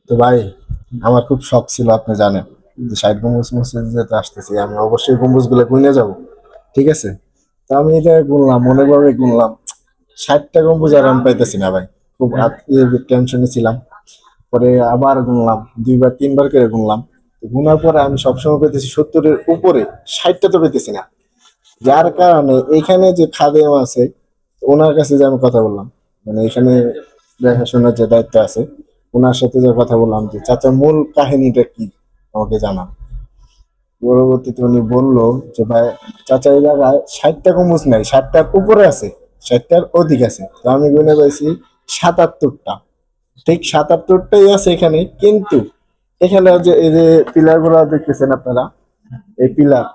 তো ভাই, আমার খুব শখ ছিল, আপনি জানেন যে 60 গম্বুজ মসজিদ যেতে আসতেছি, আমি অবশ্যই গম্বুজ গুলো গুনে যাব। ঠিক আছে। তো আমি এটা গুনলাম, মনে গুনলাম 60টা গম্বুজ আর আমি পাইতেছি না ভাই। খুব টেনশনে ছিলাম। পরে আবার গুনলাম, দুইবার তিনবার করে গুনলাম। তো গুনার পরে আমি সবসময় পেতেছি 70-এর উপরে, 60টা তো পেতেছি না। যার কারণে এখানে যে খাদেম আছে, ওনার কাছে যে আমি কথা বললাম, মানে এখানে দেখাশোনার যে দায়িত্ব আছে, ওনার সাথে যে কথা বললাম যে চাচা মূল কাহিনীটা কি, আমাকে জানান। পরবর্তীতে উনি বললো যে ভাই, চাচা এই জায়গায় 60টা গম্বুজ নাই, 60টার উপরে আছে, 60টার অধিক আছে। তো আমি গুনে পাইছি 77টা। ঠিক 77টাই আছে এখানে, কিন্তু এখানে যে এই যে পিলার গুলা দেখতেছেন আপনারা, এই পিলার,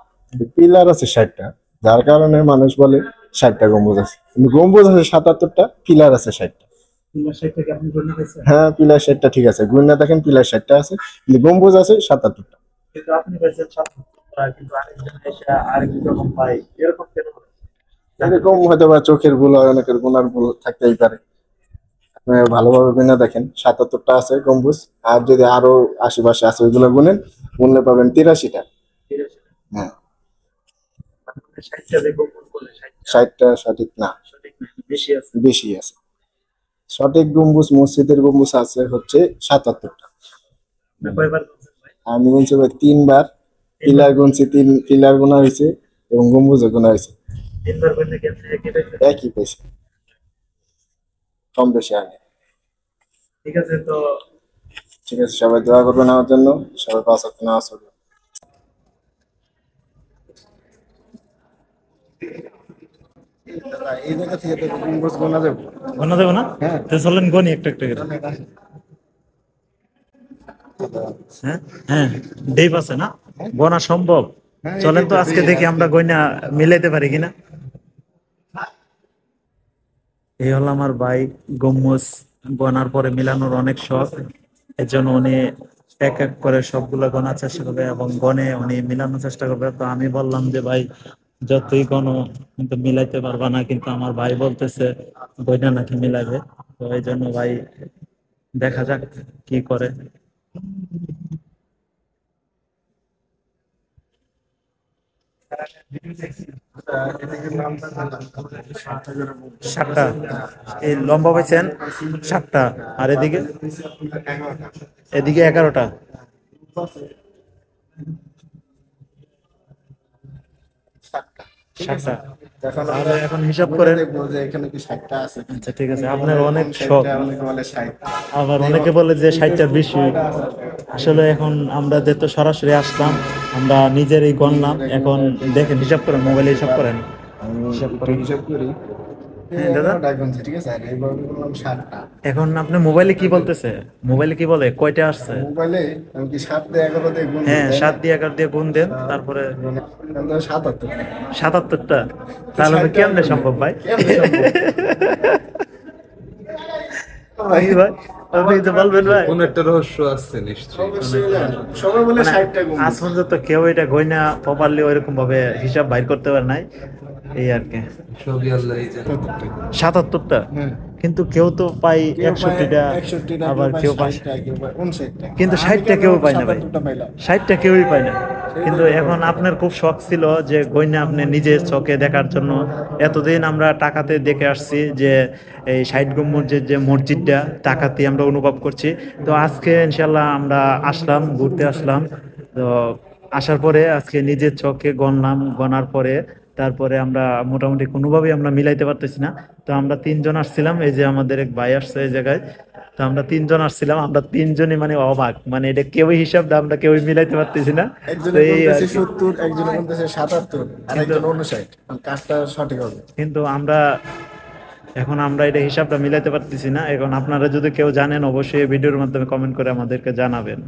পিলার আছে 60টা। যার কারণে মানুষ বলে 60টা গম্বুজ আছে, কিন্তু গম্বুজ আছে 77টা, পিলার আছে 60টা। হ্যাঁ, পিলার 60টা ঠিক আছে, গুণনা দেখেন পিলার 60টা আছে, কিন্তু গম্বুজ আছে 77টা। এরকম হয়তো বা চোখের ভুল হয়, অনেকের গুনার ভুল থাকতেই পারে। আপনি ভালোভাবে গুনে দেখেন, 77টা আছে গম্বুজ। আর যদি আরো আশেপাশে আছে ওইগুলো গুনেন, গুনলে পাবেন 83টা। হ্যাঁ, 60টা সঠিক না, বেশি আছে। সঠিক গম্বুজ, মসজিদের গম্বুজ আছে হচ্ছে 77টা। আমি গুনছি ভাই 3বার। পিলার গুনছি, 3 পিলার গোনা হয়েছে, এবং গম্বুজও গোনা হয়েছে। একই পয়সা, কম বেশি আগে। ঠিক আছে, সবাই দোয়া করবেন আমার জন্য। সবাই 5 ওয়াক্ত নামাজ পড়বেন। এই জায়গা থেকে তো গম্বুজ গোনা যাবে। গোনা দেবো না? হ্যাঁ। তো চলেন গনি একটা একটা করে। হ্যাঁ, হ্যাঁ, ডেপ আছে না, গোনা সম্ভব। হ্যাঁ, চলেন তো আজকে দেখি আমরা গয়না মিলাইতে পারি কিনা। এই হলো আমার ভাই, গম্বুজ গনার পরে মিলানোর অনেক শখ। এর জন্য উনি এক এক করে সবগুলো গনার চেষ্টা করবে এবং গনে উনি মিলানোর চেষ্টা করবে। তো আমি বললাম যে ভাই, যতই গণ কিন্তু মিলাইতে পারবা না, কিন্তু আমার ভাই বলতেছে গয়না নাকি মিলাবে। তো এই জন্য ভাই, দেখা যাক কি করে। সাতটা, এই লম্বা পাইছেন সাতটা, আর এদিকে এদিকে 11টা। সাতটা, এখন আমরা তাহলে এখন হিসাব গুনে করেন। দেখবো যে এখানে কি 60টা আছে কিনা। আচ্ছা ঠিক আছে, অনেকে আপনার বলে অনেক কম শখ, 60টা, অনেকে বলে 60। আবার দেখো, অনেকে বলে যে এই যে 60টার বেশি। কয়টা আছে? আসলে এখন আমরা যেহেতু সরাসরি আসলাম, আমরা নিজেরই গণলাম। এখন দেখেন, হিসাব করেন, মোবাইলে হিসাব করেন, আমি হিসাব একটু করেন। হিসাব করি। হ্যাঁ দাদা, 11টা গুনছি, ঠিক আছে, আর এইবার বললাম 60টা। এখন আপনি মোবাইলে কি বলতেছে, মোবাইলে কি বলে কয়টা আসছে? মোবাইলে আমি কি 7 দিয়ে 11 দিয়ে গুণ দিই, হ্যাঁ, তাই না? 7 দিয়ে 11 দিয়ে গুণ দেন, 7 তারপরে গুণে 77। 77টা। তো তাহলে তো 60টা কেমনে হবে না, সম্ভব ভাই? কেমনে সম্ভব? ভাই, কি ভাই, আপনি তো বলবেন ভাই। কোন একটা রহস্য আছে নিশ্চয়ই। অবশ্যই না, সবাই বলে মানে 60টা আজ গম্বুজ। পর্যন্ত কেউ এটা গয়না প্রপারলি ওইরকম ভাবে হিসাব বাইর করতে পারে নাই, এই আর কি। সবই আল্লাহই জানে। 77টা। 77টা, হ্যাঁ, কিন্তু কেউ তো পাই কেউ পায় 61টা, 61টা, কেউ আবার পায় কেউ পায়, 60টা, কেউ পায় 59টা, কিন্তু আমি 60টা কেন কেউ পায় না ভাই। 77টা পাইলাম? 60টা কেউই পায় না। সেটাই কিন্তু তো এখন কথা। আপনার খুব শখ ছিল যে গয়না আপনি নিজের চোখে দেখার জন্য। এতদিন আমরা টাকাতে দেখে আসছি যে এই 60 গম্বুজের যে মসজিদটা টাকাতে আমরা অনুভব করছি। তো আজকে ইনশাল্লাহ আমরা আসলাম, ঘুরতে আসলাম। তো আসার পরে আজকে নিজের চোখে গণলাম, গণার পরে তারপরে আমরা মোটামুটি কোনোভাবেই আমরা মিলাইতে পারতেছি না। তো আমরা তিনজন আসছিলাম, এই যে আমাদের এক ভাই আসছে এই জায়গায়। তো আমরা তিনজন আসছিলাম, আমরা তিনজনই মানে অবাক, মানে এটা কেউই হিসাবটা আমরা কেউই মিলাইতে পারতেছি না। তো একজনে এই আর বলতেছে কি। 70, একজনে বলতেছে 77, আর কিন্তু একজন 59। কাজটা সঠিক হবে? কিন্তু আমরা এখন আমরা এটা হিসাবটা মিলাইতে পারতেছি না। এখন আপনারা যদি কেউ জানেন, অবশ্যই এই ভিডিওর মাধ্যমে কমেন্ট করে আমাদেরকে জানাবেন।